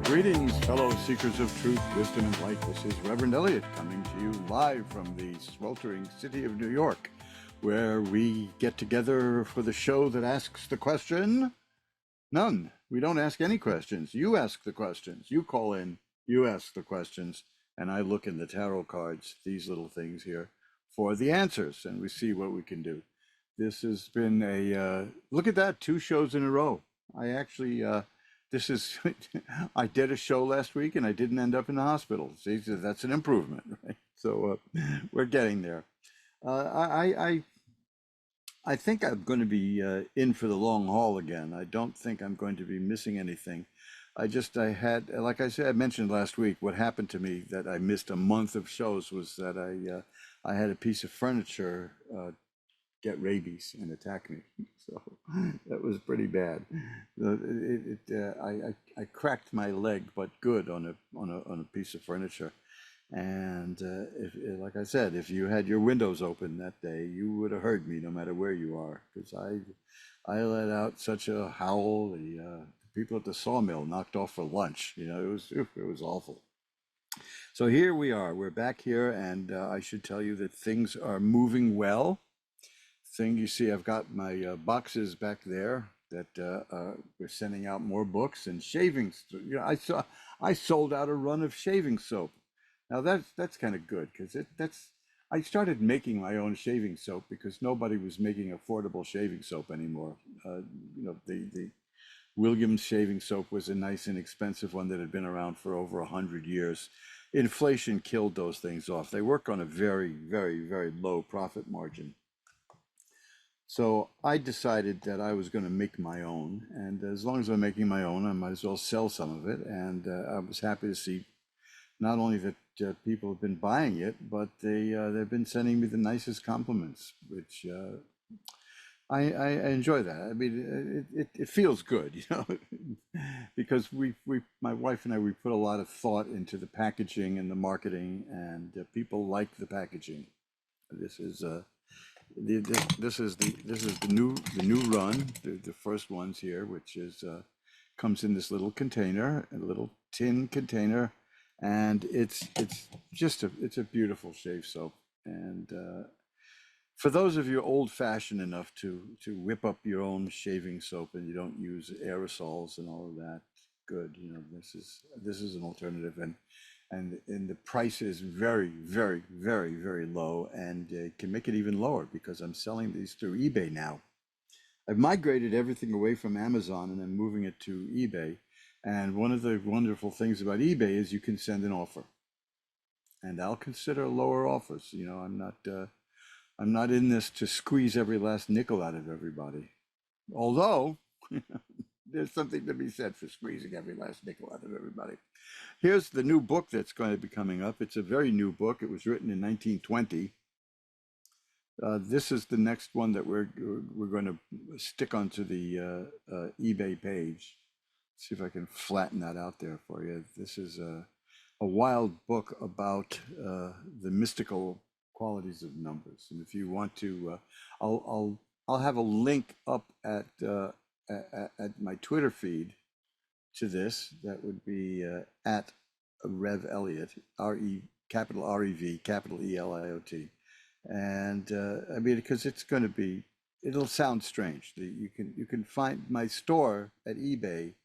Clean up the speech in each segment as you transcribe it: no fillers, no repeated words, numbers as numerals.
Greetings, fellow seekers of truth, wisdom, and light. This is Reverend Eliot coming to you live from the sweltering city of New York, where we get together for the show that asks the question. None. We don't ask any questions. You ask the questions. You call in, you ask the questions, and I look in the tarot cards, these little things here, for the answers, and we see what we can do. This has been a, look at that, 2 shows in a row. I actually, this is, I did a show last week and I didn't end up in the hospital. See, so that's an improvement, right? So we're getting there. I think I'm going to be in for the long haul again. I don't think I'm going to be missing anything. I had, like I said, I mentioned last week, what happened to me that I missed a month of shows was that I had a piece of furniture get rabies and attack me. So that was pretty bad. I cracked my leg, but good on a piece of furniture. And like I said, if you had your windows open that day, you would have heard me no matter where you are, because I let out such a howl. The people at the sawmill knocked off for lunch. You know, it was awful. So here we are. We're back here, and I should tell you that things are moving well. You see, I've got my boxes back there that we're sending out more books and shavings. You know, I sold out a run of shaving soap. Now that's kind of good, because I started making my own shaving soap because nobody was making affordable shaving soap anymore. You know, the Williams shaving soap was a nice inexpensive one that had been around for over 100 years. Inflation killed those things off. They work on a very, very, very low profit margin. So I decided that I was going to make my own, and as long as I'm making my own, I might as well sell some of it. And I was happy to see not only that people have been buying it, but they've been sending me the nicest compliments, which I enjoy that. I mean, it feels good, you know, because my wife and I, we put a lot of thought into the packaging and the marketing, and people like the packaging. This is the new run, the first ones here, which is comes in this little container, a little tin container, and it's a beautiful shave soap. And for those of you old-fashioned enough to whip up your own shaving soap and you don't use aerosols and all of that, good. You know, this is an alternative, and the price is very, very, very, very low, and can make it even lower because I'm selling these through eBay now. I've migrated everything away from Amazon and I'm moving it to eBay. And one of the wonderful things about eBay is you can send an offer, and I'll consider lower offers. You know, I'm not in this to squeeze every last nickel out of everybody. Although there's something to be said for squeezing every last nickel out of everybody. Here's the new book that's going to be coming up. It's a very new book. It was written in 1920. This is the next one that we're going to stick onto the eBay page. See if I can flatten that out there for you. This is a wild book about the mystical qualities of numbers. And if you want to, I'll have a link up at my Twitter feed to this. That would be at Rev Eliot, capital REV, capital ELIOT. And I mean, because it's going to be, it'll sound strange. You can find my store at eBay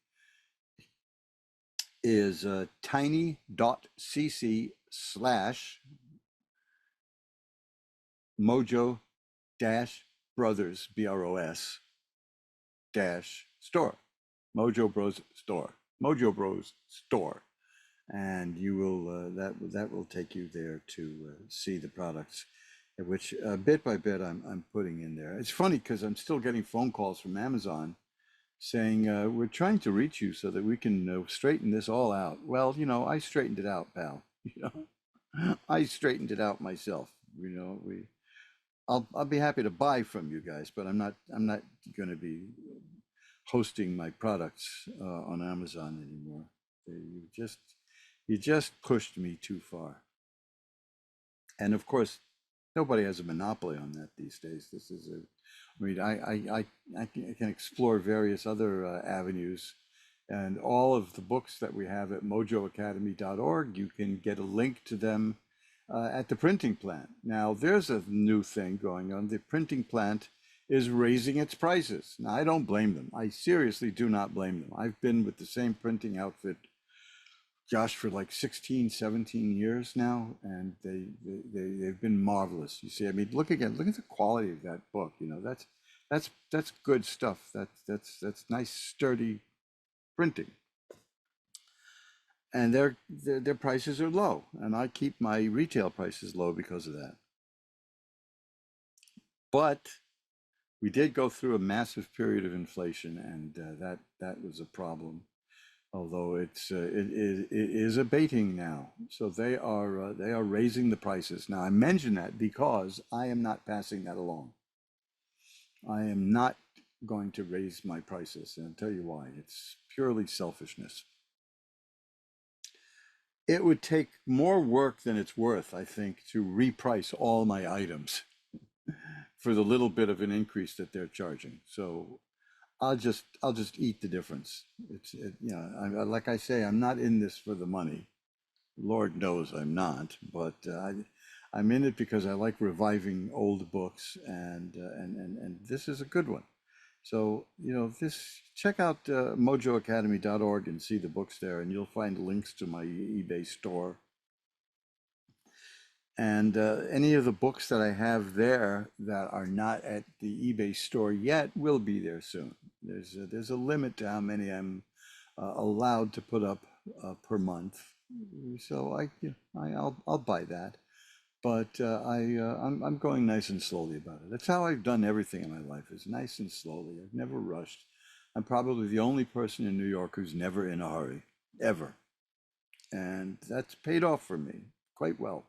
is tiny.cc/mojo dash brothers BROS dash store, Mojo Bros store, Mojo Bros store, and you will that will take you there to see the products, which bit by bit I'm putting in there. It's funny because I'm still getting phone calls from Amazon saying we're trying to reach you so that we can straighten this all out. Well, you know, I straightened it out, pal. You know, I straightened it out myself. You know, I'll be happy to buy from you guys, but I'm not going to be hosting my products on Amazon anymore. You just pushed me too far. And of course, nobody has a monopoly on that these days. I mean, I can explore various other avenues And all of the books that we have at mojoacademy.org, you can get a link to them at the printing plant. Now, there's a new thing going on. The printing plant is raising its prices. Now, I don't blame them. I seriously do not blame them. I've been with the same printing outfit, Josh, for like 16, 17 years now, and they've been marvelous. You see, I mean, look again, look at the quality of that book. You know, that's good stuff. That's nice, sturdy printing, and their prices are low, and I keep my retail prices low because of that. But we did go through a massive period of inflation, and that was a problem. Although it is abating now, so they are raising the prices. Now I mention that because I am not passing that along. I am not going to raise my prices, and I'll tell you why. It's purely selfishness. It would take more work than it's worth, I think, to reprice all my items for the little bit of an increase that they're charging. So I'll just eat the difference. Like I say, I'm not in this for the money. Lord knows I'm not, but I'm in it because I like reviving old books, and this is a good one. So this check out mojoacademy.org and see the books there, and you'll find links to my eBay store. And any of the books that I have there that are not at the eBay store yet will be there soon. There's a limit to how many I'm allowed to put up per month. So I'll buy that. But I'm going nice and slowly about it. That's how I've done everything in my life, is nice and slowly. I've never rushed. I'm probably the only person in New York who's never in a hurry, ever. And that's paid off for me quite well.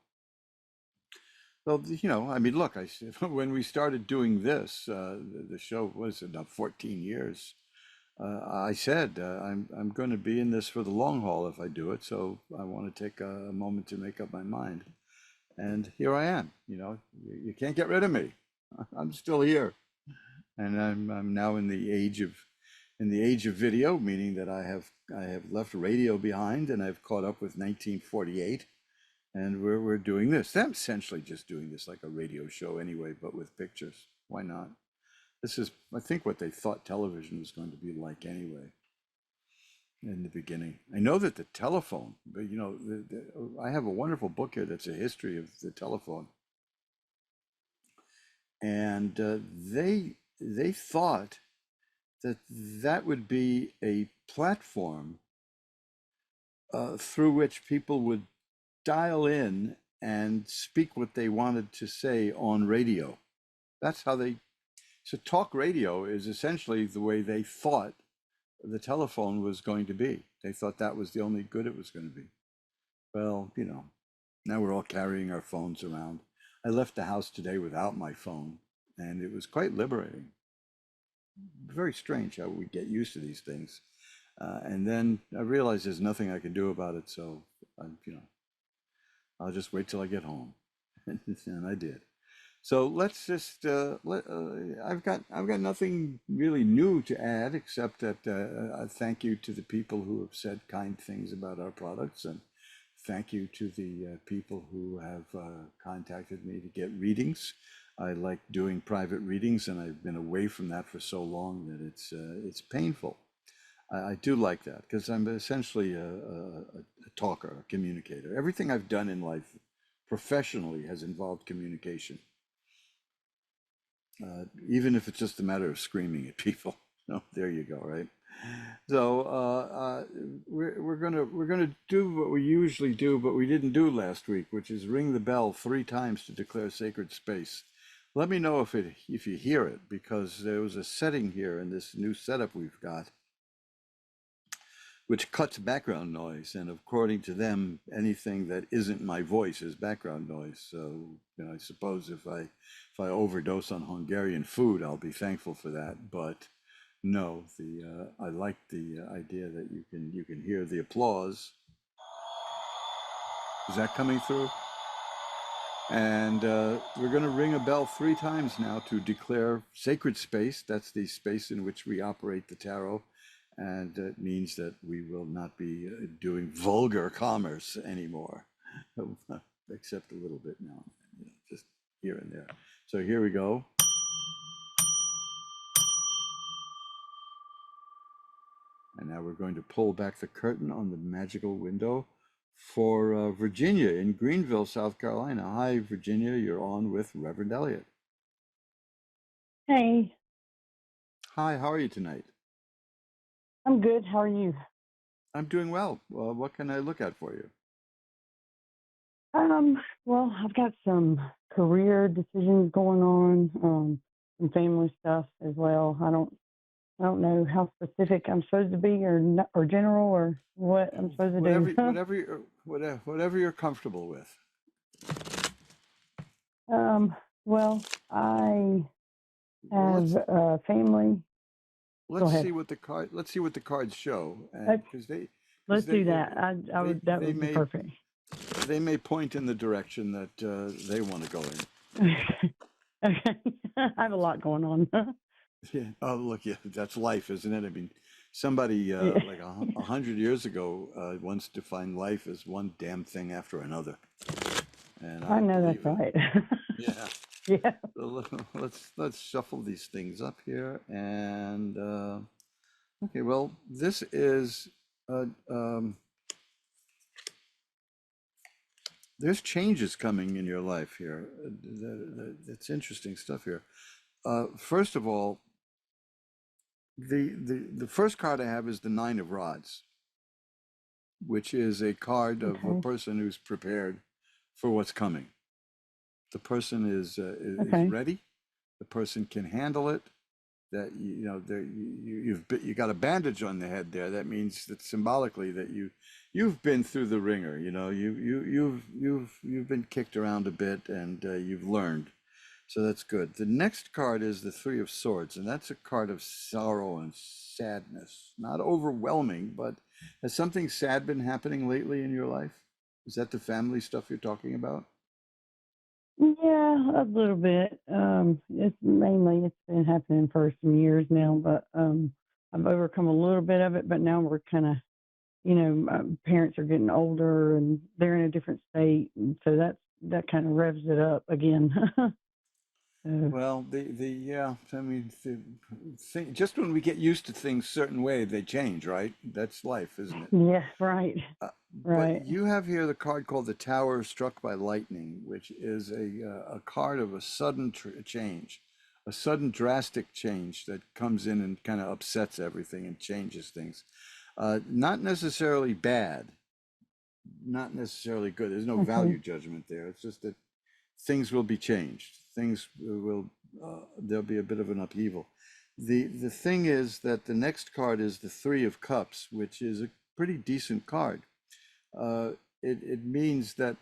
Well, I mean, look, when we started doing this, the show was about 14 years. I said I'm going to be in this for the long haul if I do it. So I want to take a moment to make up my mind. And here I am. You can't get rid of me. I'm still here, and I'm now in the age of video, meaning that I have left radio behind, and I've caught up with 1948. And we're doing this. I'm essentially just doing this like a radio show anyway, but with pictures. Why not? This is, I think, what they thought television was going to be like anyway in the beginning. I know that the telephone, but I have a wonderful book here that's a history of the telephone, and they thought that that would be a platform through which people would dial in and speak what they wanted to say on radio. That's how so talk radio is essentially the way they thought the telephone was going to be. They thought that was the only good it was going to be. Well, now we're all carrying our phones around. I left the house today without my phone, and it was quite liberating. Very strange how we get used to these things. And then I realized there's nothing I can do about it, so I'll just wait till I get home. And I did. So let's just I've got nothing really new to add except that a thank you to the people who have said kind things about our products, and thank you to the people who have contacted me to get readings. I like doing private readings, and I've been away from that for so long that it's painful. I do like that because I'm essentially a talker, a communicator. Everything I've done in life professionally has involved communication, even if it's just a matter of screaming at people. No, there you go, right? So we're gonna do what we usually do, but we didn't do last week, which is ring the bell 3 times to declare sacred space. Let me know if you hear it, because there was a setting here in this new setup we've got which cuts background noise, and according to them, anything that isn't my voice is background noise. So I suppose if I overdose on Hungarian food, I'll be thankful for that. But no, I like the idea that you can hear the applause. Is that coming through? And we're going to ring a bell 3 times now to declare sacred space. That's the space in which we operate the tarot. and it means that we will not be doing vulgar commerce anymore, except a little bit now, just here and there. So here we go. And now we're going to pull back the curtain on the magical window for Virginia in Greenville, South Carolina. Hi, Virginia. You're on with Reverend Eliot. Hey, Hi, how are you tonight? I'm good. How are you? I'm doing well. What can I look at for you? Well, I've got some career decisions going on, some family stuff as well. I don't know how specific I'm supposed to be or or general or what I'm supposed to do. Whatever you're comfortable with. Um, well, I Well, have family. Go ahead. let's see what the cards show, and Uh, because Let's do that. I would that would be perfect. they may point in the direction that they want to go in. Okay. I have a lot going on. Yeah. Oh, look, yeah, that's life, isn't it? I mean, somebody Yeah, like 100 years ago once defined life as one damn thing after another, and I I know that's believe it. right. Yeah. Yeah. So let's shuffle these things up here, and okay. Well, this is uh, um, there's changes coming in your life here. It's interesting stuff here. First of all, the first card I have is the Nine of Rods, which is a card of a Okay. person who's prepared for what's coming. The person is Okay. ready. The person can handle it. That you got a bandage on the head there. That means that symbolically that you've been through the ringer. You've been kicked around a bit, and you've learned. So that's good. The next card is the Three of Swords, and that's a card of sorrow and sadness. Not overwhelming, but has something sad been happening lately in your life? Is that the family stuff you're talking about? Yeah, a little bit. It's been happening for some years now, but I've overcome a little bit of it. But now we're kind of, my parents are getting older and they're in a different state, and so that kind of revs it up again. So, Well, the yeah, I mean, just when we get used to things certain way, they change, right? That's life, isn't it? yeah, right, Uh, but right. you have here the card called the Tower Struck by Lightning, which is a card of a sudden change, a sudden drastic change that comes in and kind of upsets everything and changes things. Not necessarily bad, not necessarily good. There's no Okay, value judgment there. It's just that things will be changed. Things will there'll be a bit of an upheaval. The thing is that the next card is the Three of Cups, which is a pretty decent card. uh, it means that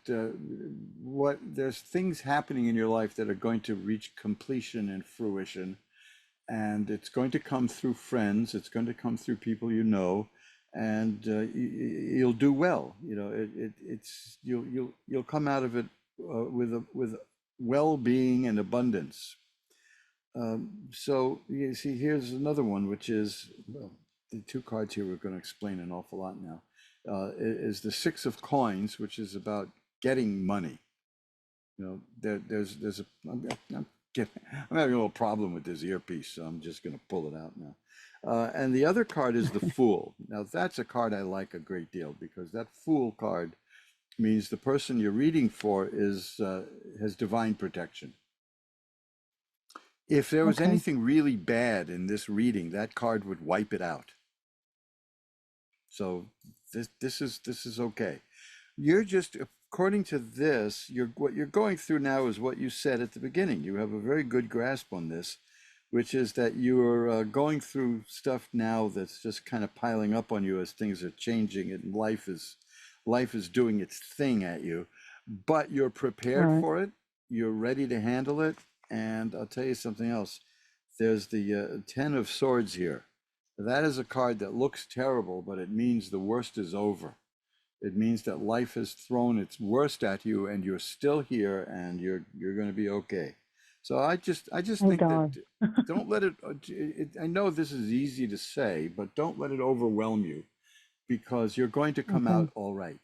what there's things happening in your life that are going to reach completion and fruition, and it's going to come through friends. It's going to come through people you know, and you'll do well. It's you'll come out of it with well-being and abundance. So you see, here's another one, which is, well, the two cards here we're going to explain an awful lot now. Is the Six of Coins, which is about getting money. There's a I'm having a little problem with this earpiece, so I'm just going to pull it out now. And the other card is the Fool. Now that's a card I like a great deal, because that Fool card means the person you're reading for is has divine protection. If there was okay, anything really bad in this reading, that card would wipe it out. So this is okay. You're just, according to this, what you're going through now is what you said at the beginning. You have a very good grasp on this, which is that you are going through stuff now that's just kind of piling up on you as things are changing and life is doing its thing at you, but you're prepared right. for it. You're ready to handle it. And I'll tell you something else. There's the Ten of Swords here. That is a card that looks terrible, but it means the worst is over. It means that life has thrown its worst at you, and you're still here, and you're going to be okay. So I just Thank think that God. don't let I know this is easy to say, but don't let it overwhelm you because you're going to come Okay. out all right.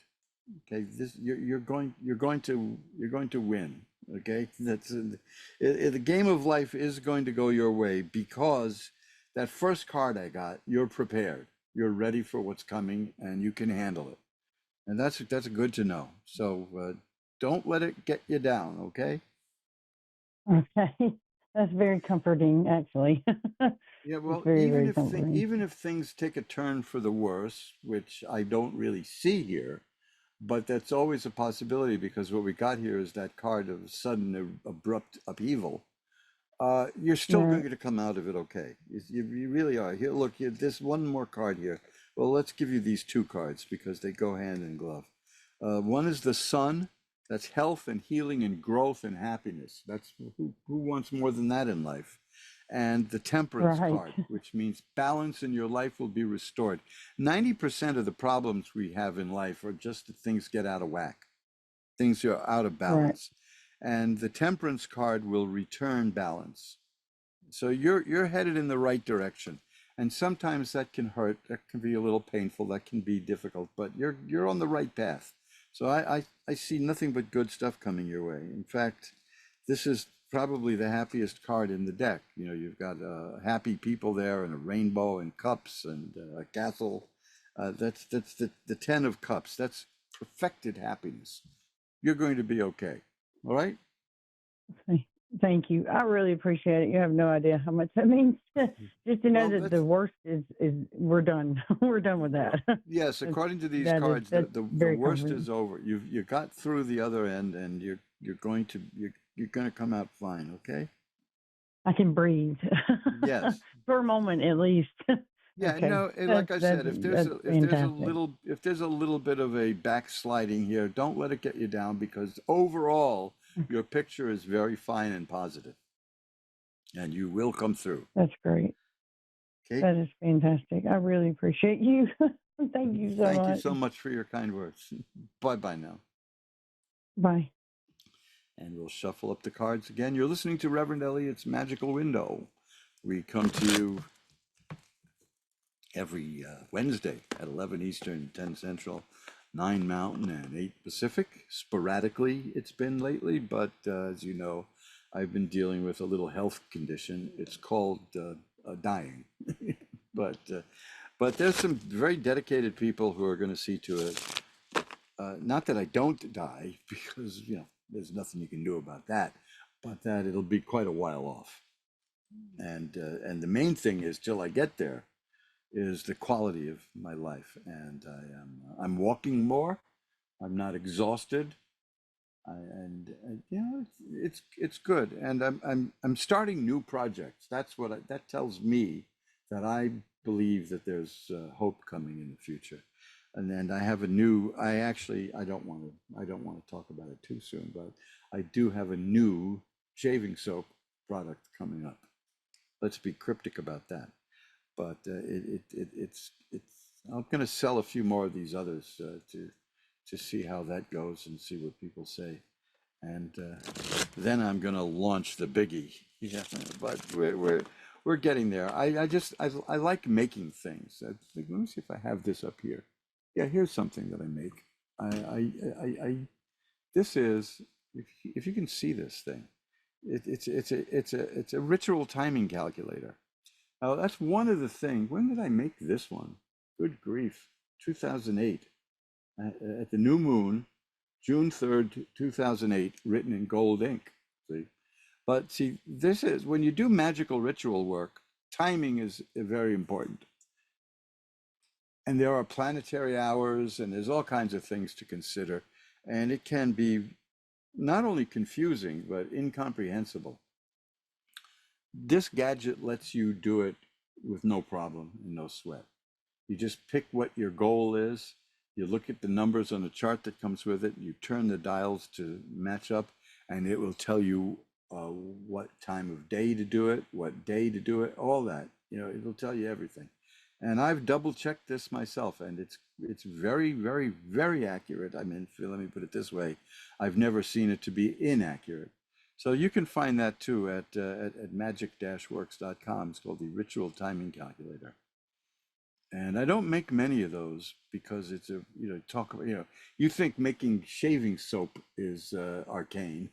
Okay, this you're going to win. Okay, the game of life is going to go your way because that first card I got, you're prepared, you're ready for what's coming, and you can handle it, and that's good to know. So don't let it get you down. Okay. Okay. That's very comforting, actually. Yeah, It's well, very, very comforting. even if things take a turn for the worse, which I don't really see here, but that's always a possibility because what we got here is that card of sudden abrupt upheaval. You're still Right. going to come out of it okay. You really are. Here, look, here, this one more card here. Well, let's give you these two cards because they go hand in glove. One is the sun. That's health and healing and growth and happiness. That's who wants more than that in life. And the temperance Right. card, which means balance in your life will be restored. 90% of the problems we have in life are just that things get out of whack, things are out of Right. balance. And the temperance card will return balance. So you're headed in the right direction. And sometimes that can hurt, that can be a little painful, that can be difficult, but you're on the right path. So I see nothing but good stuff coming your way. In fact, this is probably the happiest card in the deck. You know, you've got happy people there and a rainbow and cups and a castle. That's the 10 of cups. That's perfected happiness. You're going to be okay. All right? Th- Thank you. I really appreciate it. You have no idea how much that means. Just to know Well, that the that's worst is we're done. We're done with well, that. yes, That's, according to these that is cards, that's the very worst comforting. is over. You got through the other end, and you're going to come out fine. Okay? I can breathe Yes. for a moment at least. Yeah. Okay, No. Like I said, that's fantastic. if there's a little bit of a backsliding here, don't let it get you down because overall your picture is very fine and positive, and you will come through. That's great. Okay? That is fantastic. I really appreciate you. Thank you so Thank you much. so much for your kind words. Bye bye now. Bye. And we'll shuffle up the cards again. You're listening to Reverend Eliot's Magical Window. We come to you every Wednesday at 11 Eastern, 10 Central, 9 Mountain, and 8 Pacific. Sporadically, it's been lately, but as you know, I've been dealing with a little health condition. It's called dying. but but there's some very dedicated people who are going to see to it. Not that I don't die, because there's nothing you can do about that, but that it'll be quite a while off. And the main thing is till I get there is the quality of my life, and I'm walking more. I'm not exhausted, and it's good. And I'm starting new projects. That tells me that I believe that there's hope coming in the future. And then I have a new. I don't want to talk about it too soon, but I do have a new shaving soap product coming up. Let's be cryptic about that. But it's. I'm going to sell a few more of these others to see how that goes and see what people say, and then I'm going to launch the biggie. Yeah, but we're getting there. I like making things. Let me see if I have this up here. Yeah, here's something that I make. I this is if you can see this thing, it's a ritual timing calculator. Now that's one of the things. When did I make this one? Good grief, 2008 at the new moon, June 3rd, 2008, written in gold ink. See, but see, this is when you do magical ritual work. Timing is very important, and there are planetary hours, and there's all kinds of things to consider, and it can be not only confusing but incomprehensible. This gadget lets you do it with no problem and no sweat. You just pick what your goal is. You look at the numbers on the chart that comes with it. You turn the dials to match up, and it will tell you what time of day to do it, what day to do it, all that. It'll tell you everything. And I've double checked this myself, and it's very, very, very accurate. I mean, let me put it this way: I've never seen it to be inaccurate. So you can find that too at magic-works.com. It's called the Ritual Timing Calculator. And I don't make many of those because it's a, talk about, you think making shaving soap is arcane.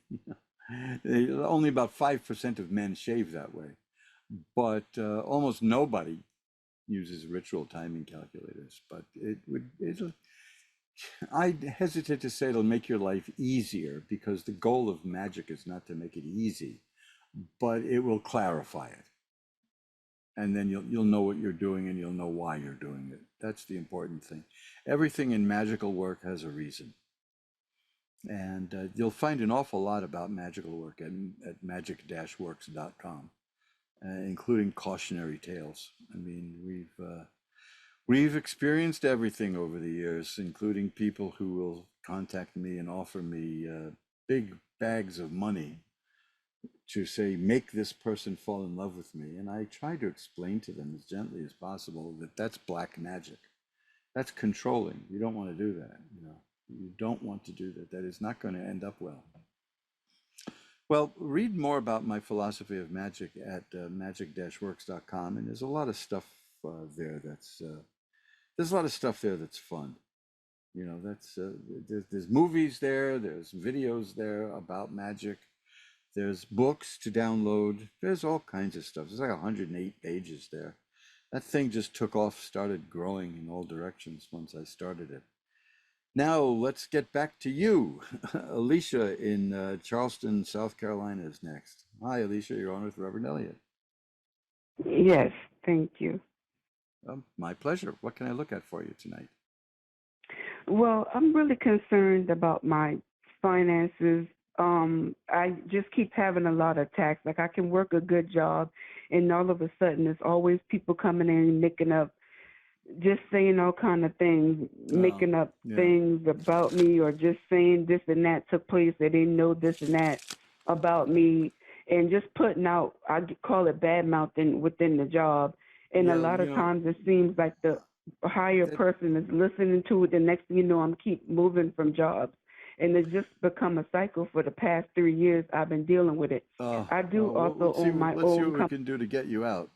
Only about 5% of men shave that way. But almost nobody uses ritual timing calculators. But I hesitate to say it'll make your life easier because the goal of magic is not to make it easy, but it will clarify it. And then you'll know what you're doing and you'll know why you're doing it. That's the important thing. Everything in magical work has a reason. And you'll find an awful lot about magical work at magic-works.com, including cautionary tales. I mean, we've experienced everything over the years, including people who will contact me and offer me big bags of money to say, make this person fall in love with me. And I try to explain to them as gently as possible that that's black magic. That's controlling. You don't want to do that. You don't want to do that. That is not going to end up well. Well, read more about my philosophy of magic at magic-works.com. And there's a lot of stuff there there's a lot of stuff there that's fun. There's movies there, there's videos there about magic, there's books to download, there's all kinds of stuff. There's like 108 pages there. That thing just took off, started growing in all directions once I started it. Now let's get back to you. Alicia in Charleston, South Carolina is next. Hi, Alicia, you're on with Reverend Eliot. Yes, thank you. My pleasure. What can I look at for you tonight? Well, I'm really concerned about my finances. I just keep having a lot of attacks. Like I can work a good job, and all of a sudden, there's always people coming in, making up, just saying all kind of things, Oh, making up yeah. things about me, or just saying this and that took place. They didn't know this and that about me, and just putting out. Call it bad mouthing within the job. And a Yeah, lot of times, it seems like the higher that, person is listening to it. The next thing you know, I'm keep moving from jobs, and it's just become a cycle for the past 3 years. I've been dealing with it. I do well, also own my let's see own what we company, can do to get you out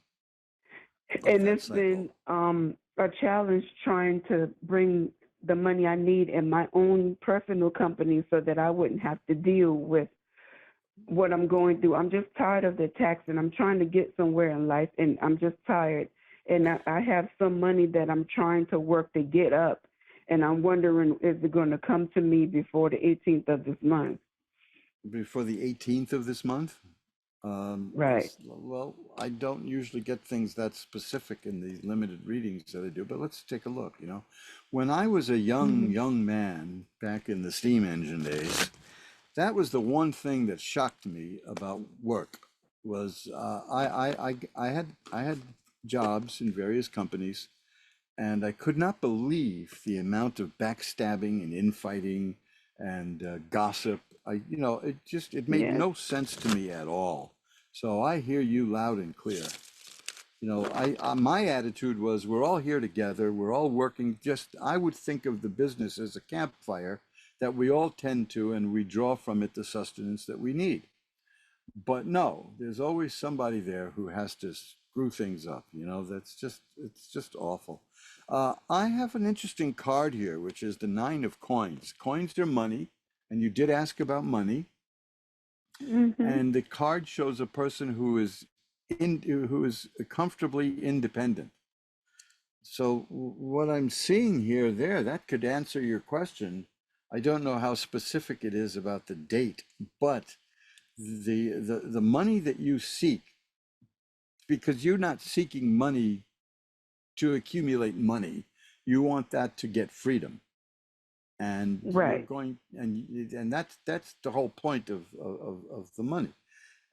of and that it's cycle. been a challenge trying to bring the money I need in my own personal company so that I wouldn't have to deal with what I'm going through. I'm just tired of the tax, and I'm trying to get somewhere in life, and I'm just tired. And I have some money that I'm trying to work to get up, and I'm wondering, is it going to come to me before the 18th of this month? Before the 18th of this month? Right. Well, I don't usually get things that specific in the limited readings that I do, but let's take a look. When I was a Hmm. young man back in the steam engine days, that was the one thing that shocked me about work was I had jobs in various companies, and I could not believe the amount of backstabbing and infighting and gossip. It made Yes. no sense to me at all. So I hear you loud and clear. My attitude was we're all here together. We're all working. Just I would think of the business as a campfire that we all tend to, and we draw from it the sustenance that we need. But no, there's always somebody there who has to screw things up. It's just awful. I have an interesting card here, which is the Nine of Coins. Coins are money, and you did ask about money. Mhm. And the card shows a person who is comfortably independent. So what I'm seeing here, that could answer your question. I don't know how specific it is about the date, but the money that you seek, because you're not seeking money to accumulate money, you want that to get freedom, and you're Right. going and that's the whole point of the money.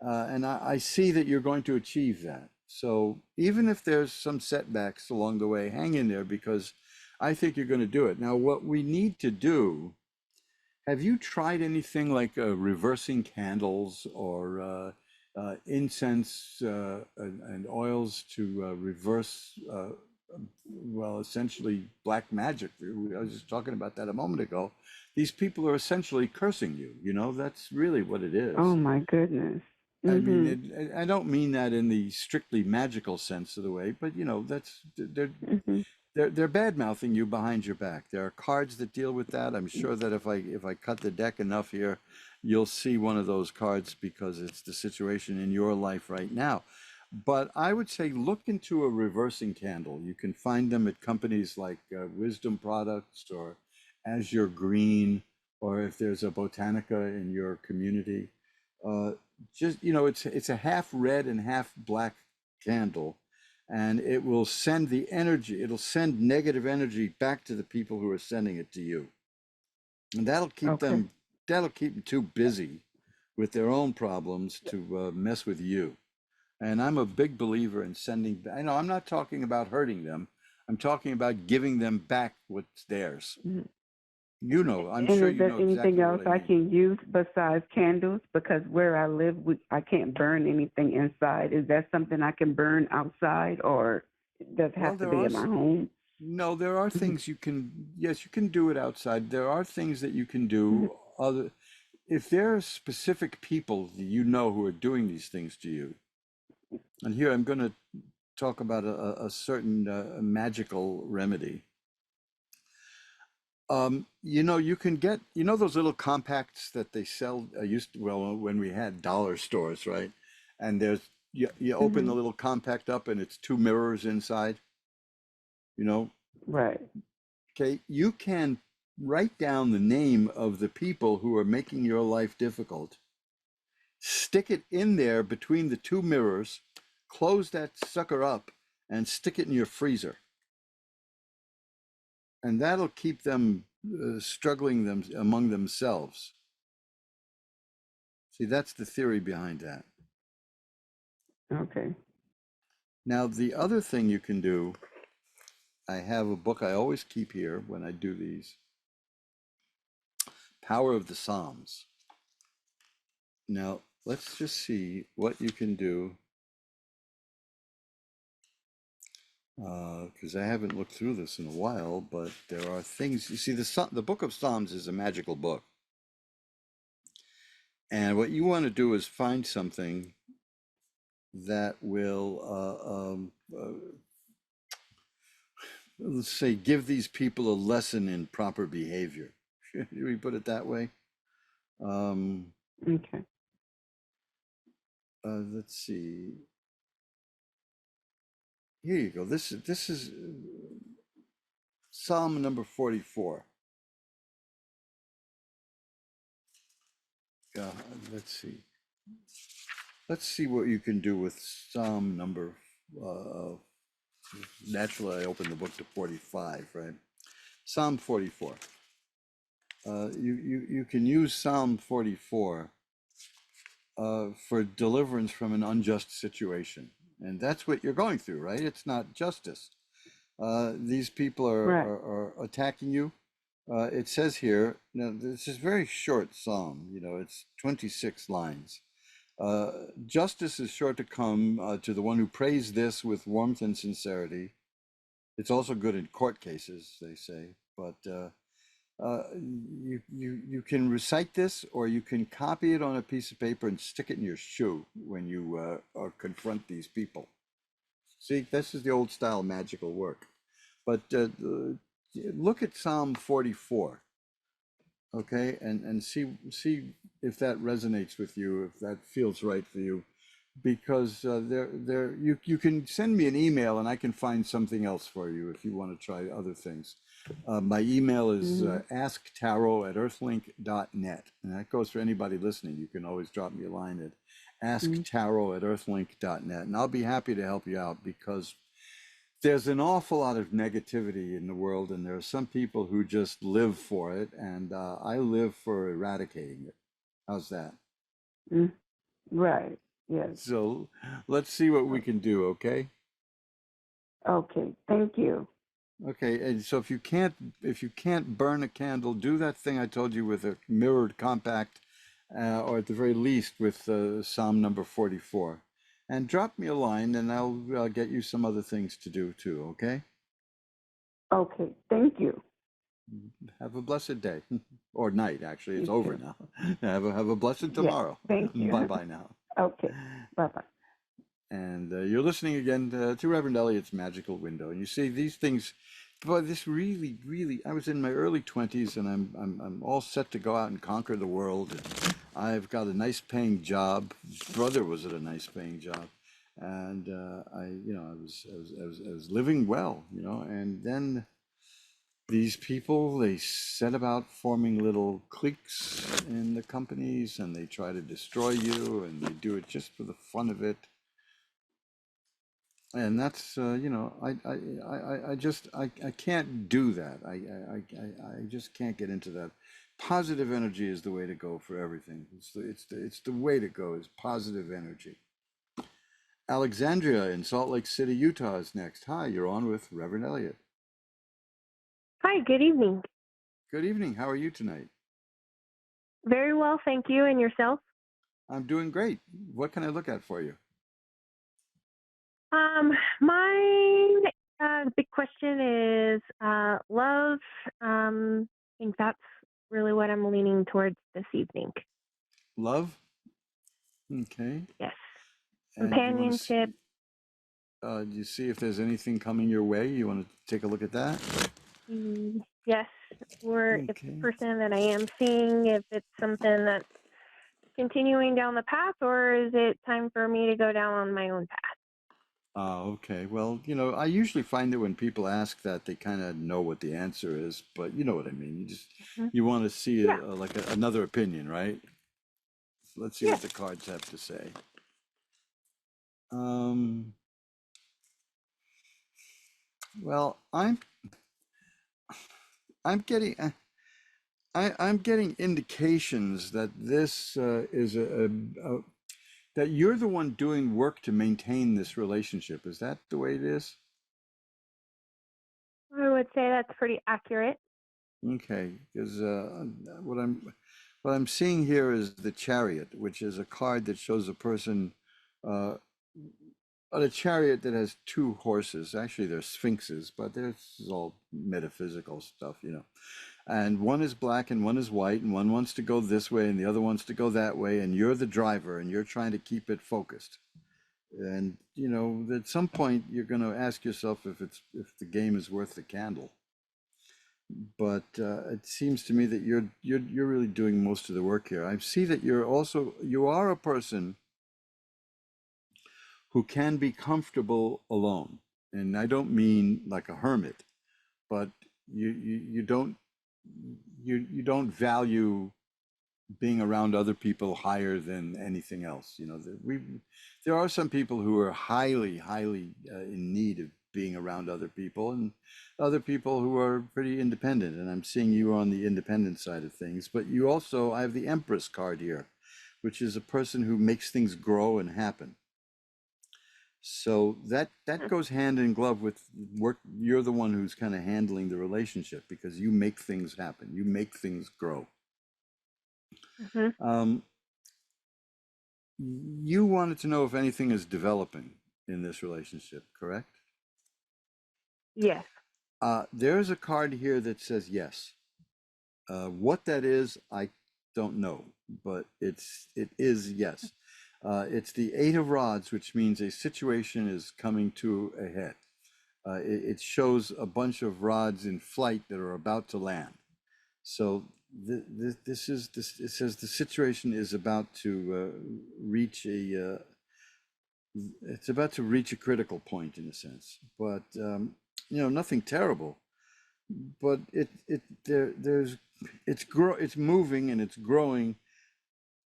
And I see that you're going to achieve that. So even if there's some setbacks along the way, hang in there because I think you're going to do it. Now, what we need to do, have you tried anything like reversing candles or incense and oils to reverse well, essentially black magic. I was just talking about that a moment ago. These people are essentially cursing you. You know, that's really what it Oh is. my goodness. I mean, Mhm. I don't mean that in the strictly magical sense of the way, but you know, that's Mhm. they're bad mouthing you behind your back. There are cards that deal with that. I'm sure that if I cut the deck enough here, you'll see one of those cards because it's the situation in your life right now. But I would say look into a reversing candle. You can find them at companies like Wisdom Products or Azure Green, or if there's a Botanica in your community. Uh, just it's a half red and half black candle, and it will send the energy. It'll send negative energy back to the people who are sending it to you, and Okay. that'll keep them too busy with their own problems to mess with you. And I'm a big believer in sending. I know I'm not talking about hurting them. I'm talking about giving them back what's theirs. Mhm. You know, I'm And sure is you there know anything exactly what else I I mean. can use besides candles? Because where I live, I can't burn anything inside. Is that something I can burn outside, or does it Well, have to be in my home? no, there are Mhm. things you can, yes, you can do it outside. There are things that you can Mhm. do other, if there are specific people that you know who are doing these things to you. And here I'm going to talk about a certain magical remedy. You know, you can get, you know, those little compacts that they sell, used to, well, when we had dollar stores, right? And you open the Mhm. little compact up and it's two mirrors inside, you know, Right. okay, you can write down the name of the people who are making your life difficult, stick it in there between the two mirrors, close that sucker up, and stick it in your freezer. And that'll keep them struggling them among themselves. See, that's the theory behind that. Okay. Now, the other thing you can do, I have a book I always keep here when I do these, Power of the Psalms. Now, let's just see what you can do, because I haven't looked through this in a while, but there are things, you see, the book of Psalms is a magical book. And what you want to do is find something that will, let's say, give these people a lesson in proper behavior. Should we put it that way? Um, Okay. let's see. Here you go. This is Psalm number 44. Uh, let's see. Let's see what you can do with Psalm number. Uh, Naturally, I opened the book to 45, right? Psalm 44. You can use Psalm 44 for deliverance from an unjust situation. And that's what you're going through, right? It's not justice. These people Right. are attacking you. It says here, now this is a very short psalm, you know, it's 26 lines. Justice is sure to come to the one who prays this with warmth and sincerity. It's also good in court cases, they say, but you can recite this or you can copy it on a piece of paper and stick it in your shoe when you confront these people. See, this is the old style magical work. But look at Psalm 44, okay, and see if that resonates with you, if that feels right for you, because you can send me an email and I can find something else for you if you want to try other things. My email is Mhm. asktaro@earthlink.net, and that goes for anybody listening. You can always drop me a line at Mhm. asktaro@earthlink.net, and I'll be happy to help you out because there's an awful lot of negativity in the world, and there are some people who just live for it, and I live for eradicating it. How's that? Mm. Right. Yes. So let's see what we Oh, can do, okay? okay. Thank you. Okay, and so if you can't burn a candle, do that thing I told you with a mirrored compact, or at the very least with Psalm number 44. And drop me a line, and I'll get you some other things to do too, okay? Okay, thank you. Have a blessed day or night. Actually, it's You over too. now. Have a blessed Yes, tomorrow. thank Bye you. bye now. Okay, bye bye. And you're listening again to Reverend Eliot's Magical Window. And you see these things, boy, this really, really, I was in my early 20s and I'm all set to go out and conquer the world. And I've got a nice paying job. Brother was at a nice paying job. And I was living well, and then these people, they set about forming little cliques in the companies and they try to destroy you and they do it just for the fun of it. And that's I can't do that. I just can't get into that. Positive energy is the way to go for everything. It's the way to go is positive energy. Alexandria in Salt Lake City, Utah is next. Hi, you're on with Reverend Elliot. Hi, good evening. Good evening. How are you tonight? Very well, thank you. And yourself? I'm doing great. What can I look at for you? My big question is love. I think that's really what I'm leaning towards this evening. Love? Okay. Yes. And you want Companionship. to you see if there's anything coming your way? You want to take a look at that? Yes. Or if the Okay. person that I am seeing, if it's something that's continuing down the path, or is it time for me to go down on my own path? Okay. Well, I usually find that when people ask that, they kind of know what the answer is, but you know what I mean. Mhm. You want to see Yeah. another opinion, right? Let's see what Yes. the cards have to say. Um, well, I'm getting I'm getting indications that this is that you're the one doing work to maintain this relationship. Is that the way it is? I would say that's pretty accurate. Okay, because what I'm what I'm seeing here is the Chariot, which is a card that shows a person uh, on a chariot that has two horses. Actually, they're sphinxes, but this is all metaphysical stuff. And one is black and one is white, and one wants to go this way and the other wants to go that way, and you're the driver and you're trying to keep it focused. And at some point you're going to ask yourself if the game is worth the candle. But it seems to me that you're really doing most of the work here. I see that you are a person who can be comfortable alone, and I don't mean like a hermit, but you don't value being around other people higher than anything else. There are some people who are highly, highly in need of being around other people, and other people who are pretty independent. And I'm seeing you on the independent side of things. But I have the Empress card here, which is a person who makes things grow and happen. So that goes hand in glove with work. You're the one who's kind of handling the relationship because you make things happen. You make things grow. Mm-hmm. You wanted to know if anything is developing in this relationship, correct? Yes. There's a card here that says yes. What that is, I don't know, but it is yes. It's the Eight of Rods, which means a situation is coming to a head. It shows a bunch of rods in flight that are about to land. So this. It says the situation is about to reach a. It's about to reach a critical point in a sense, but nothing terrible. But it's moving and it's growing.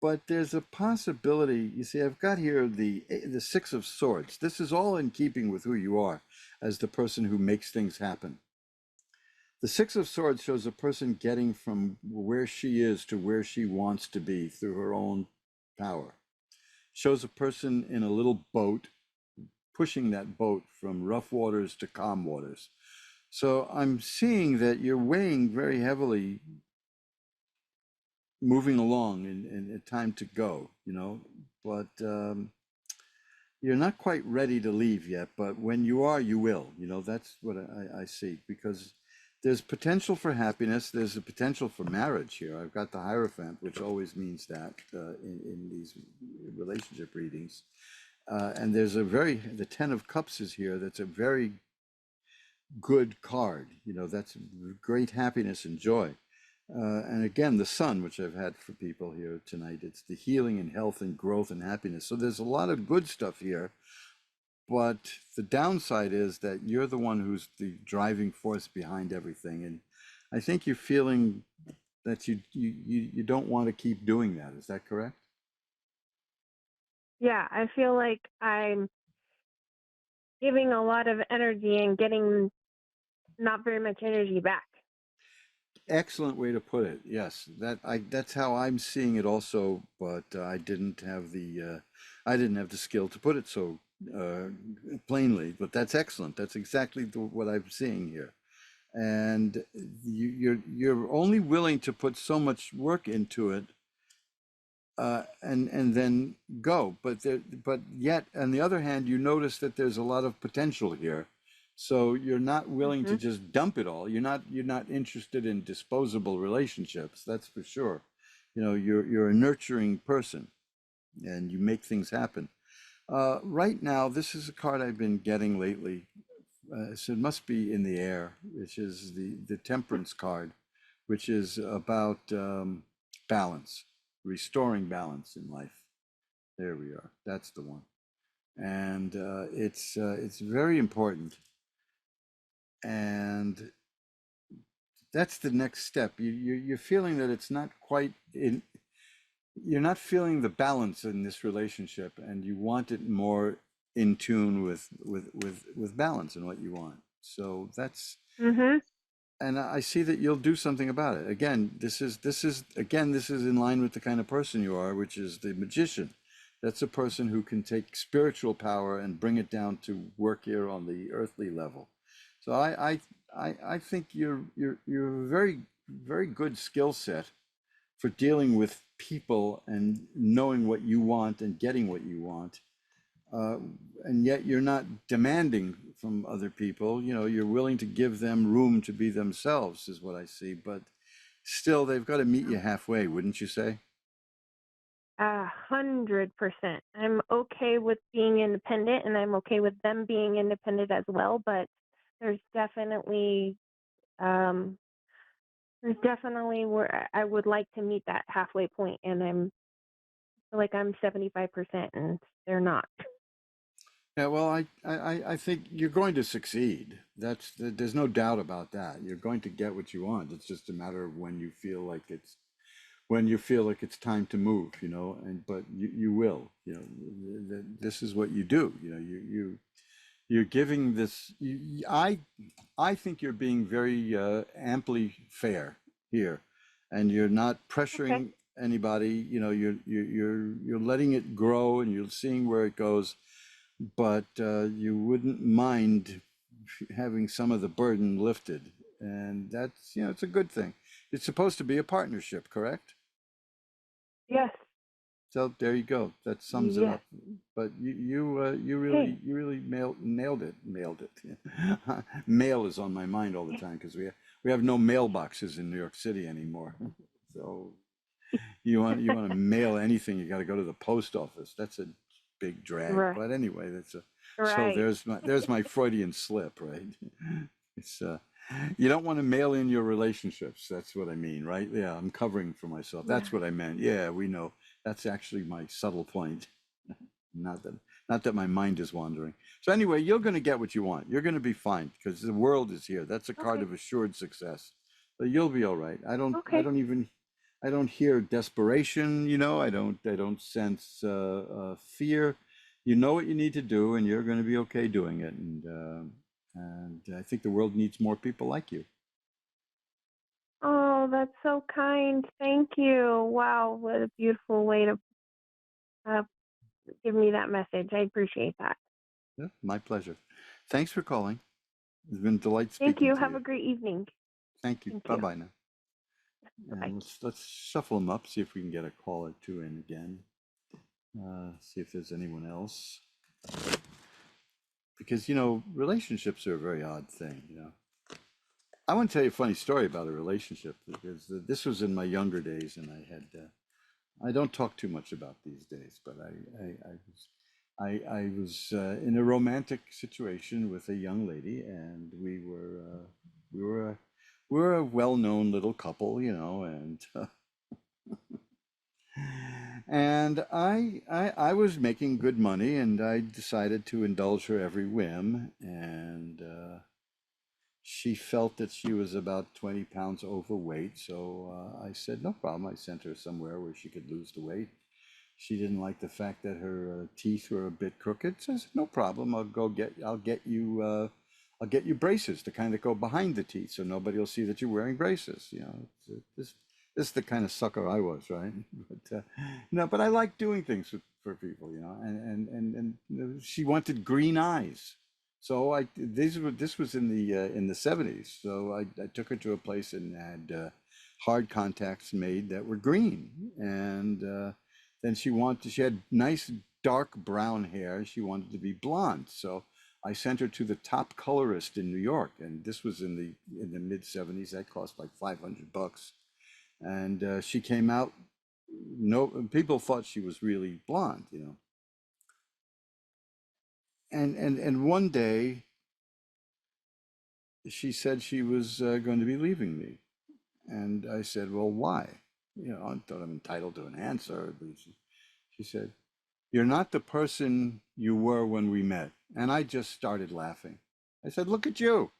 But there's a possibility. You see, I've got here the Six of Swords. This is all in keeping with who you are as the person who makes things happen. The Six of Swords shows a person getting from where she is to where she wants to be through her own power. Shows a person in a little boat pushing that boat from rough waters to calm waters. So I'm seeing that you're weighing very heavily, moving along and time to go, but you're not quite ready to leave yet, but when you are, you will. You know, that's what I see because there's potential for happiness. There's a potential for marriage here. I've got the Hierophant, which always means that in these relationship readings. And there's the Ten of Cups is here. That's a very good card. You know, that's great happiness and joy. And again, the sun, which I've had for people here tonight, it's the healing and health and growth and happiness. So there's a lot of good stuff here. But the downside is that you're the one who's the driving force behind everything. And I think you're feeling that you don't want to keep doing that. Is that correct? Yeah, I feel like I'm giving a lot of energy and getting not very much energy back. Excellent way to put it. Yes, that's how I'm seeing it also, but I didn't have the skill to put it so uh, plainly. But that's excellent. That's exactly what I'm seeing here. And you're only willing to put so much work into it, and then go. But yet, on the other hand, you notice that there's a lot of potential here. So you're not willing to Hmm. just dump it all. You're not interested in disposable relationships. That's for sure. You know, you're a nurturing person, and you make things happen. Right now, this is a card I've been getting lately. So it must be in the air, which is the Temperance card, which is about balance, restoring balance in life. There we are. That's the one. And it's very important. And that's the next step. You're feeling that it's not quite in. You're not feeling the balance in this relationship, and you want it more in tune with balance and what you want. So that's Hmm. and I see that you'll do something about it. Again, this is in line with the kind of person you are, which is the magician. That's a person who can take spiritual power and bring it down to work here on the earthly level. So I think you're a very good skill set for dealing with people and knowing what you want and getting what you want, uh, and yet you're not demanding from other people. You know, you're willing to give them room to be themselves, is what I see. But still, they've got to meet you halfway, wouldn't you say? 100%. I'm okay with being independent, and I'm okay with them being independent as well. But there's definitely um, there's definitely where I would like to meet that halfway point, and feel like I'm 75%, and they're not. Yeah, well, I think you're going to succeed. There's no doubt about that. You're going to get what you want. It's just a matter of when you feel like it's time to move, you know, and but you will, you know, this is what you do, you know, you're giving this, I think you're being very amply fair here, and you're not Okay. pressuring anybody, you know, you're letting it grow and you're seeing where it goes, but you wouldn't mind having some of the burden lifted, and that's, you know, it's a good thing. It's supposed to be a partnership, correct? Yes. So there you go. That sums it Yes. up. But you Okay. really nailed it. Nailed it. Mail is on my mind all the time because we have no mailboxes in New York City anymore. So you want to mail anything, you got to go to the post office. That's a big drag. Right. But anyway, that's a so Right. there's my Freudian slip, right? It's you don't want to mail in your relationships. That's what I mean, right? Yeah, I'm covering for myself. That's Right. what I meant. Yeah, we know. That's actually my subtle point. Not that not that my mind is wandering. So anyway, you're going to get what you want. You're going to be fine because the world is here. That's a card Okay. of assured success. So you'll be all right. I Okay. don't even I don't hear desperation, you know. I don't sense fear. You know what you need to do, and you're going to be okay doing it. And I think the world needs more people like you. Oh, that's so kind. Thank you. Wow, what a beautiful way to uh, give me that message. I appreciate that. Yeah, my pleasure. Thanks for calling. It's been a delight Thank speaking you. to Have you. a great evening. Thank you. Thank Bye you. bye now. Bye bye. And let's shuffle them up. See if we can get a call or two in again. See if there's anyone else. because relationships are a very odd thing. I want to tell you a funny story about a relationship because this was in my younger days, and I don't talk too much about these days, but I was in a romantic situation with a young lady, and we were a, we were a well-known little couple, and I was making good money, and I decided to indulge her every whim, and she felt that she was about 20 pounds overweight, so I said, no problem. I sent her somewhere where she could lose the weight. She didn't like the fact that her teeth were a bit crooked. So I said, no problem. I'll get you braces to kind of go behind the teeth, so nobody will see that you're wearing braces. This is the kind of sucker I was, right? But I like doing things for people, and she wanted green eyes. So this was in the 70s. So I took her to a place and had hard contacts made that were green, and then she had nice dark brown hair. She wanted to be blonde, so I sent her to the top colorist in New York, and this was in the mid 70s. That cost like $500, and she came out. No, people thought she was really blonde. And one day she said she was going to be leaving me. And I said, well, why? I thought I'm entitled to an answer. But she said, you're not the person you were when we met. And I just started laughing. I said, look at you.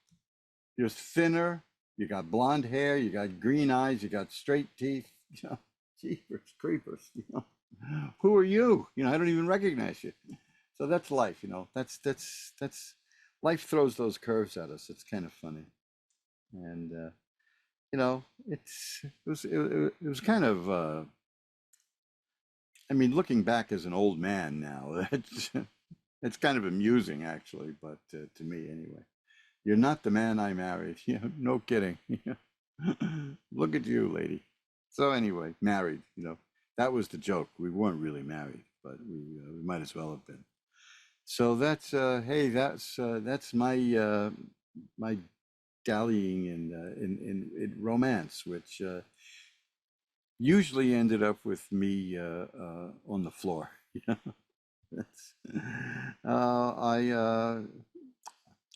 You're thinner. You got blonde hair. You got green eyes. You got straight teeth. Jeepers creepers. Who are you? I don't even recognize you. So that's life. That's life throws those curves at us. It's kind of funny. And it was kind of I mean, looking back as an old man now, it's kind of amusing actually, but to me anyway. You're not the man I married. No kidding. Look at you, lady. So anyway, married. That was the joke. We weren't really married, but we might as well have been. So that's hey, that's my dallying in romance, which usually ended up with me on the floor. That's, I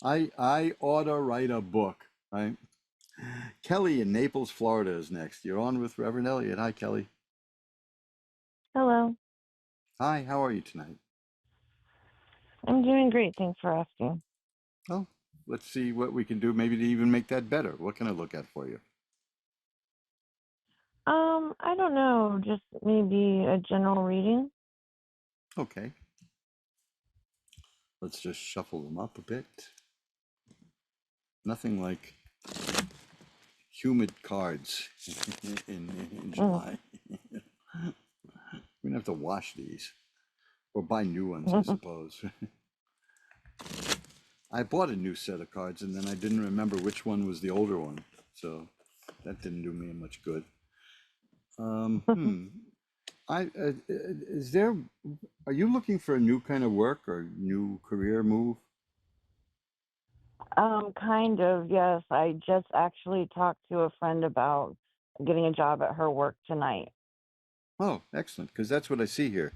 I ought to write a book, right? Kelly in Naples, Florida is next. You're on with Reverend Eliot. Hi, Kelly. Hello. Hi, how are you tonight? I'm doing great. Thanks for asking. Well, let's see what we can do maybe to even make that better. What can I look at for you? I don't know, just maybe a general reading. Okay, let's just shuffle them up a bit. Nothing like humid cards in July. We're gonna have to wash these or buy new ones, I suppose. I bought a new set of cards and then I didn't remember which one was the older one, so that didn't do me much good. Hmm. Is there? Are you looking for a new kind of work or new career move? Kind of, yes. I just actually talked to a friend about getting a job at her work tonight. Oh, excellent, because that's what I see here,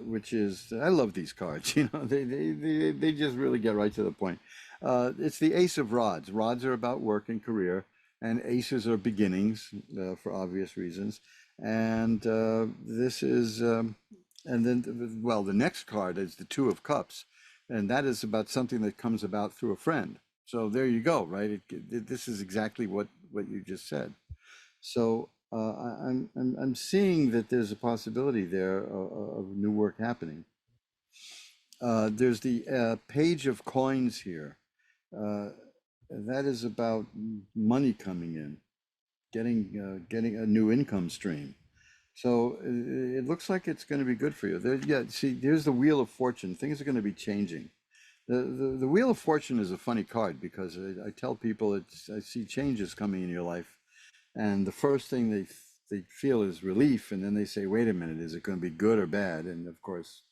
which is I love these cards. They just really get right to the point. It's the Ace of Rods. Rods are about work and career, and aces are beginnings for obvious reasons. And this is, and then, well, the next card is the Two of Cups, and that is about something that comes about through a friend. So there you go, right? This is exactly what you just said. So I'm seeing that there's a possibility there of new work happening. There's the Page of Coins here. Uh, that is about money coming in, getting a new income stream. So it looks like it's going to be good for you. Yeah, see, there's the Wheel of Fortune. Things are going to be changing. The Wheel of Fortune is a funny card because I tell people I see changes coming in your life, and the first thing they feel is relief, and then they say, wait a minute, is it going to be good or bad? And of course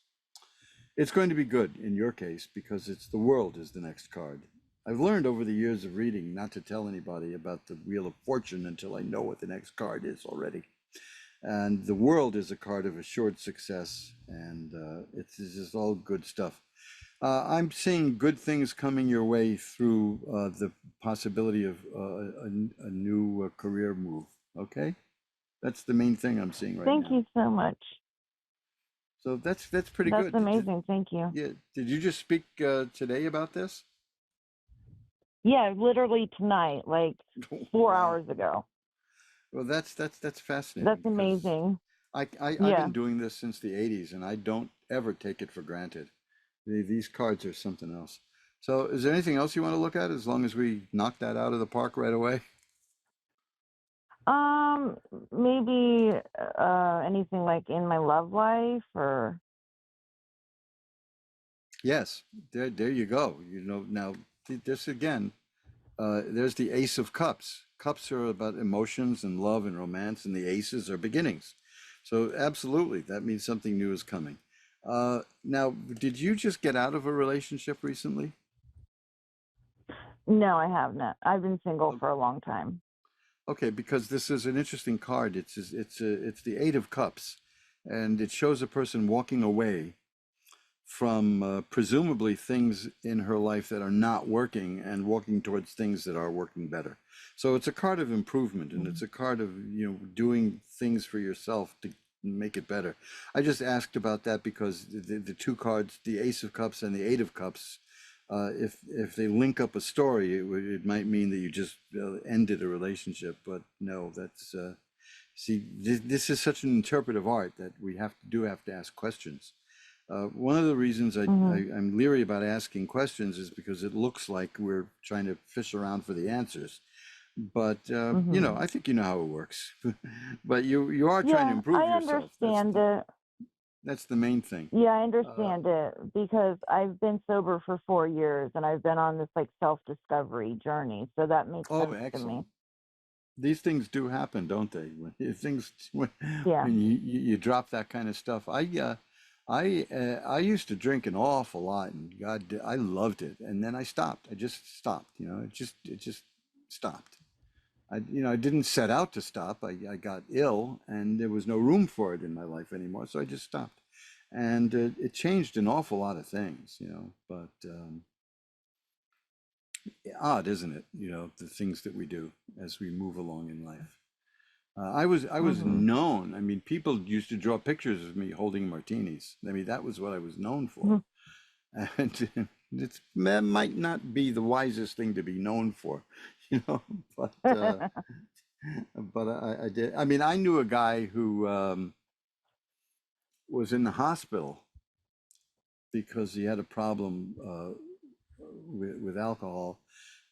It's going to be good in your case because it's the world is the next card. I've learned over the years of reading not to tell anybody about the Wheel of Fortune until I know what the next card is already. And the world is a card of assured success, and it's just all good stuff. I'm seeing good things coming your way through the possibility of a new career move. Okay, that's the main thing I'm seeing right Thank now. you so much. So that's pretty That's good. amazing. Thank you. Yeah, did you just speak today about this? Yeah, literally tonight, like 4 Wow. hours ago. Well, that's fascinating That's because amazing. I've Yeah. been doing this since the 80s, and I don't ever take it for granted. These cards are something else. So, is there anything else you want to look at as long as we knock that out of the park right away? Maybe anything like in my love life or Yes, there you go. You know, now this again, there's the Ace of Cups. Cups are about emotions and love and romance, and the aces are beginnings. So, absolutely, that means something new is coming. Now, did you just get out of a relationship recently? no, I have not. I've been single for a long time. Okay, because this is an interesting card. It's the Eight of Cups, and it shows a person walking away from presumably things in her life that are not working and walking towards things that are working better. So it's a card of improvement, and it's a card of doing things for yourself to make it better. I just asked about that because the two cards, the Ace of Cups and the Eight of Cups, if they link up a story, it might mean that you just ended a relationship. But no, that's see, this is such an interpretive art that we have to ask questions. One of the reasons Mm-hmm. I'm leery about asking questions is because it looks like we're trying to fish around for the answers. But Mm-hmm. I think you know how it works. But you are trying to Yeah, I improve yourself. understand it. That's the main thing. Yeah, I Uh, understand it because I've been sober for 4 years and I've been on this like self-discovery journey. So that makes oh, sense to me. excellent. These things do happen, don't they? Yeah. When you drop that kind of stuff. I used to drink an awful lot, and God, I loved it, and then I stopped. I just stopped. It just stopped. I didn't set out to stop. I got ill, and there was no room for it in my life anymore, so I just stopped. And it changed an awful lot of things. But odd, isn't it? The things that we do as we move along in life. I was Mm-hmm. known. I mean, people used to draw pictures of me holding martinis. I mean, that was what I was known for. And that might not be the wisest thing to be known for, you know. But I did. I mean, I knew a guy who was in the hospital because he had a problem with alcohol.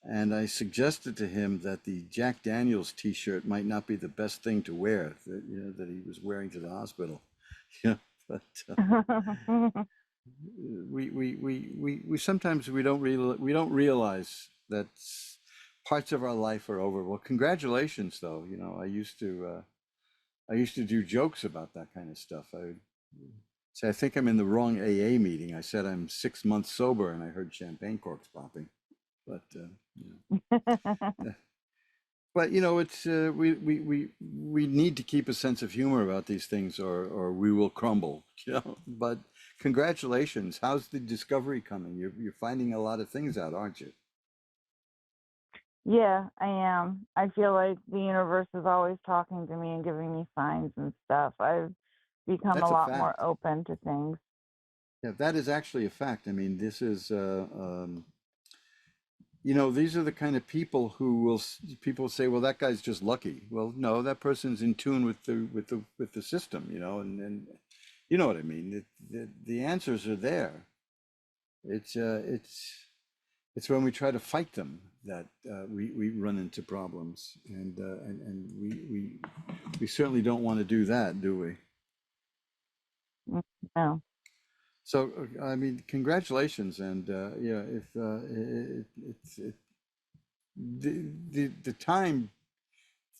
And I suggested to him that the Jack Daniels T-shirt might not be the best thing to wear that he was wearing to the hospital. Yeah, but we sometimes we don't realize that parts of our life are over. Well, congratulations, though. I used to do jokes about that kind of stuff. I would say I think I'm in the wrong AA meeting. I said I'm 6 months sober, and I heard champagne corks popping. But but it's we need to keep a sense of humor about these things, or we will crumble. But congratulations. How's the discovery coming? You're finding a lot of things out, aren't you? Yeah, I am. I feel like the universe is always talking to me and giving me signs and stuff. I've become a That's a lot more fact. open to things. Yeah, that is actually a fact. I mean, this is these are the kind of people who people say, well, that guy's just lucky. Well, no, that person's in tune with the system, and you know what I mean. The answers are there. It's when we try to fight them that we run into problems, and we certainly don't want to do that, do we? Mm, no. So I mean, congratulations, and yeah, if the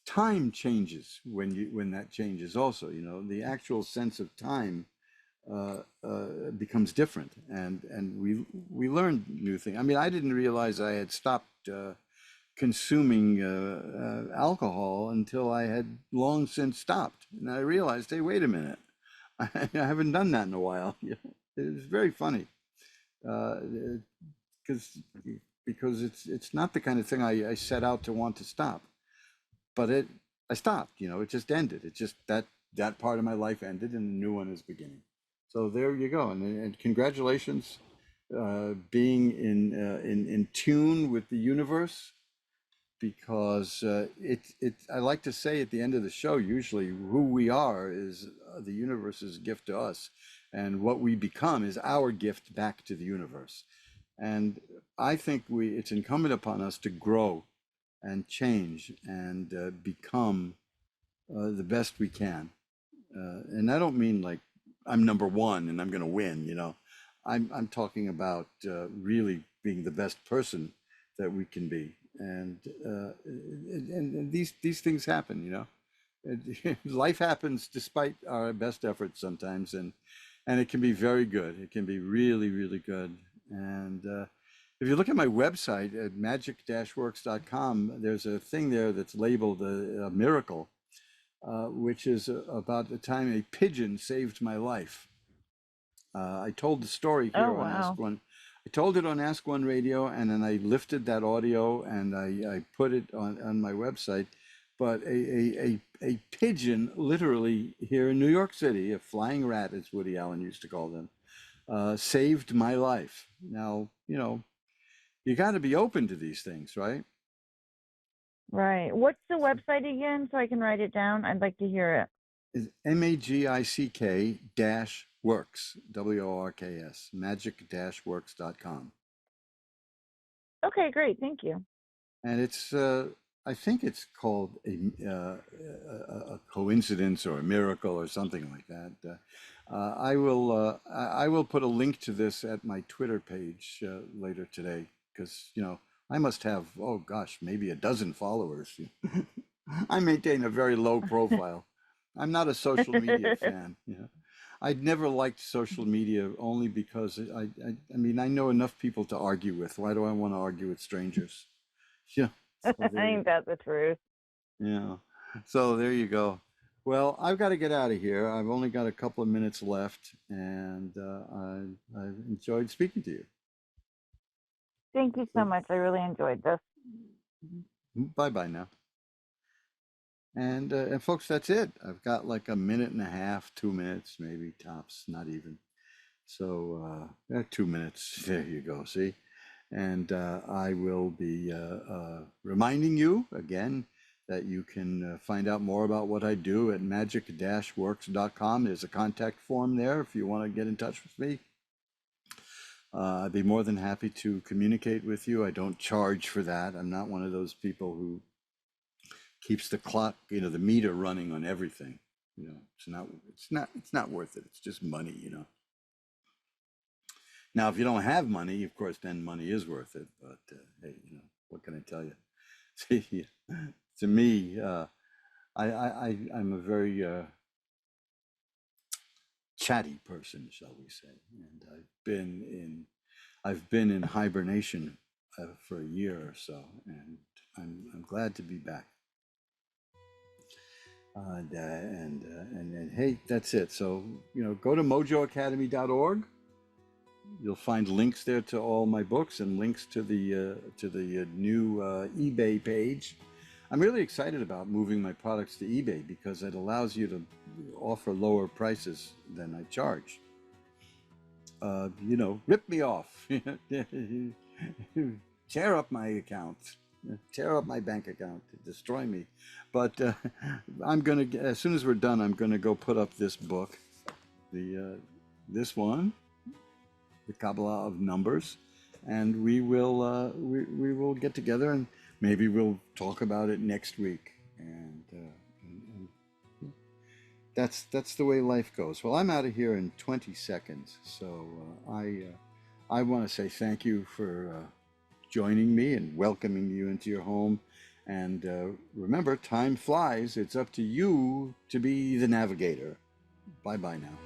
time changes when that changes also. The actual sense of time becomes different, and we learn new things. I mean, I didn't realize I had stopped consuming alcohol until I had long since stopped, and I realized, hey, wait a minute, I haven't done that in a while. It was very funny, because because it's not the kind of thing I set out to want to stop, but I stopped. It just ended. It just that part of my life ended, and a new one is beginning. So there you go, and congratulations, being in tune with the universe, because I like to say at the end of the show, usually who we are is the universe's gift to us, and what we become is our gift back to the universe. And I think it's incumbent upon us to grow and change and become the best we can. And I don't mean like I'm number one and I'm going to win. I'm talking about really being the best person that we can be. And these things happen. Life happens despite our best efforts sometimes, and it can be very good. It can be really, really good. And if you look at my website at magic-works.com, there's a thing there that's labeled a miracle, which is about the time a pigeon saved my life. I told the story Oh, here on Ask wow. One. I told it on Ask One Radio, and then I lifted that audio and I put it on my website. But a pigeon, literally here in New York City, a flying rat, as Woody Allen used to call them, saved my life. Now, you got to be open to these things, right? Right. What's the website again so I can write it down? I'd like to hear it. Is Magick dash works, WORKS, magic-works.com. Okay, great. Thank you. And it's, I think it's called a coincidence or a miracle or something like that. I will put a link to this at my Twitter page later today, because I must have, oh gosh, maybe a dozen followers. I maintain a very low profile. I'm not a social media fan. I'd never liked social media, only because I mean, I know enough people to argue with. Why do I want to argue with strangers? Yeah. So Ain't that the truth? yeah. So there you go. Well, I've got to get out of here. I've only got a couple of minutes left, and I've enjoyed speaking to you. Thank you so much. I really enjoyed this. Bye bye now. And folks, that's it. I've got like a minute and a half, 2 minutes, maybe tops, not even. So 2 minutes. There you go. See, and I will be reminding you again that you can find out more about what I do at magic-works.com. There's a contact form there if you want to get in touch with me. I'd be more than happy to communicate with you. I don't charge for that. I'm not one of those people who keeps the clock, the meter running on everything. It's not worth it. It's just money. Now, if you don't have money, of course, then money is worth it. But hey, what can I tell you? See, to me, I'm a very chatty person, shall we say, and I've been in hibernation for a year or so, and I'm glad to be back. And hey, that's it. So go to mojoacademy.org. You'll find links there to all my books and links to the new eBay page. I'm really excited about moving my products to eBay because it allows you to offer lower prices than I charge. Rip me off, tear up my account, tear up my bank account, destroy me. But I'm gonna, as soon as we're done, I'm gonna go put up this book, this one, the Kabbalah of Numbers, and we will get together and maybe we'll talk about it next week. And that's the way life goes. Well, I'm out of here in 20 seconds, so I want to say thank you for joining me and welcoming you into your home. And remember, time flies. It's up to you to be the navigator. Bye-bye now.